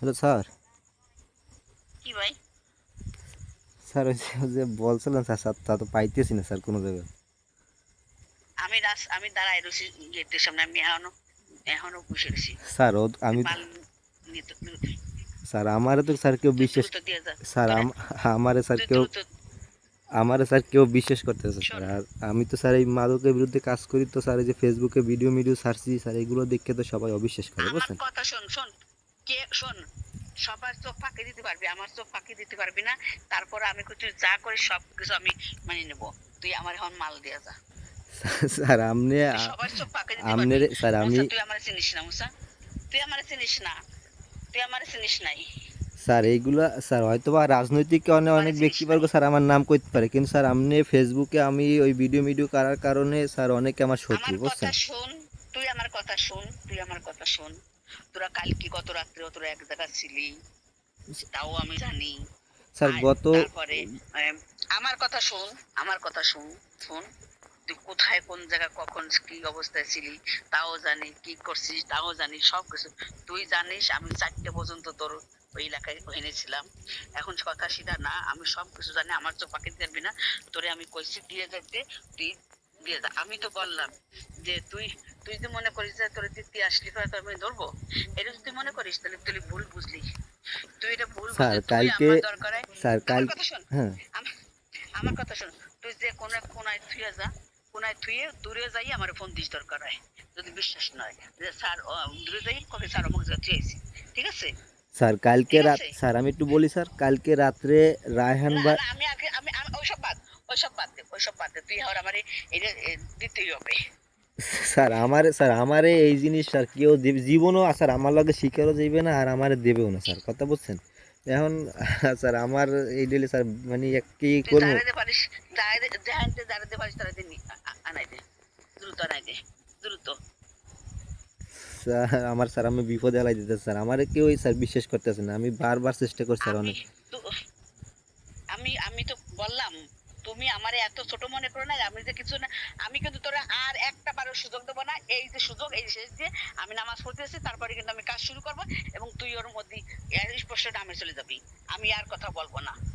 Hello sir. কি ভাই? Sir ওই যে বলছিলেন স্যার, স্যার তা তো পাইতেছি না স্যার কোনো জায়গায়। আমি দাঁড়ায় রইছি গেটের সামনে। আমি এখনো বসে রইছি। স্যার ও তুই আমি মাল নিতে স্যার আমারে তো স্যার কেউ তুই বিশ্বাস দ্রুত দিয়ে যা। স্যার তোরা আমারে স্যার তুই কেউ দ্রুত আমারে স্যার কেউ বিশ্বাস করতেছে স্যার। শোন। আর আমি তো স্যার এই মাদকের বিরুদ্ধে কাজ করি, তো স্যার এই যে ফেসবুকে ভিডিও ছাড়ছি স্যার, এগুলো দেখে তো সবাই অবিশ্বাস করে আমার বুঝছেন। কথা শোন, শোন। শোন। সবার চোখ ফাঁকি দিতে পারবি, আমার চোখ ফাঁকি দিতে পারবি না। তারপর আমি তুই যা করিস সবকিছু আমি মেনে নেব। তুই আমার এখন মাল দিয়ে যা। স্যার আপনি তুই সবার চোখ ফাঁকি দিতে পারবি। আপনার স্যার আমি মুসা, তুই আমার চিনিস না মুসা। তুই আমার চিনিস না। তুই আমার চিনিস নাই। স্যার এইগুলা স্যার হয়তো বা রাজনৈতিক অনেক আমার অনেক চিনিস ব্যক্তিবর্গ নাই। স্যার আমার নাম করতে পারে, কিন্তু স্যার আপনি ফেসবুকে আমি ওই ভিডিও করার কারণে স্যার অনেকে আমার শত্রু আমার কথা বুঝছেন। শোন। তুই আমার কথা শোন। তুই আমার কথা শোন। তোরা কালকে গত রাত্রে তোরা এক জায়গায় ছিলি, তাও আমি জানি। স্যার গত তারপরে আমার কথা শোন। আমার কথা শোন। শোন। তুই কোথায় কোন জায়গায় কখন কি অবস্থায় ছিলি তাও জানি, কি করছিস তাও জানি, সব কিছু তুই জানিস। আমি 4টে পর্যন্ত তোর ওই এলাকায় ওখানে ছিলাম। এখন কথা সেটা না, আমি সব কিছু জানি। আমার চোখ পাখি দেখবি না। তোরে আমি কইছি দিয়ে যেতে, তুই দিয়ে যা। আমি তো বললাম যে তুই তুই যদি মনে করিস যে তোর দিতে আসলি পরে তো আমি ধরবো, এটা যদি মনে করিস তাহলে তুই ভুল বুঝলি। তুই এটা ভুল স্যার বুঝলি। তুই কালকে আমার দরকার স্যার আমার কাল কথা শোন। হ্যাঁ আম- আমার কথা শোন। তুই যে কোনায় থুয়ে যা। কোনায় থুয়ে দূরে যাই আমার ফোন দিস দরকার হয়। যদি বিশ্বাস নয় যে স্যার দূরে যাই কবে স্যার অমুক জায়গায় থুয়েছি। ঠিক আছে? স্যার কালকে ঠিক রাত আছে। স্যার আমি একটু বলি স্যার, কালকে রাত্রে রায়হান না বা না, আমি আগে আমি ওইসব বাদ। ওইসব বাদ দে। তুই আর আমার এটা দিতেই হবে। স্যার আমারে এই জিনিস স্যার কেউ জীবনও স্যার আমার লগে শিকারও যাইবে না আর আমারে দেবেও না স্যার, কথা বুঝছেন। এখন স্যার আমার এই ডেলি স্যার মানে কি তুই করবো। দাঁড়াতে পারিস। দাঁড়াতে দাঁড়াতে পারিস তারা দিন আনাই দে। দ্রুত আনাই দে। দ্রুত। স্যার আমার স্যার আমি বিপদে এলাই দিতে স্যার, আমারে কেউ স্যার বিশ্বাস করতেছে না, আমি বারবার চেষ্টা করছি স্যার আমি অনেক। তো আমি আমি তো বললাম, তুমি আমারে এত ছোট মনে করো না। আমি যে কিছু না। আমি কিন্তু তোরা আর একটা বারো সুযোগ দেবো না। এই যে সুযোগ, এই শেষ দিয়ে আমি নামাজ পড়তেছি, তারপরে কিন্তু আমি কাজ শুরু করবো। এবং তুই ওর মধ্যে স্পষ্ট নামে চলে যাবি। আমি আর কথা বলবো না।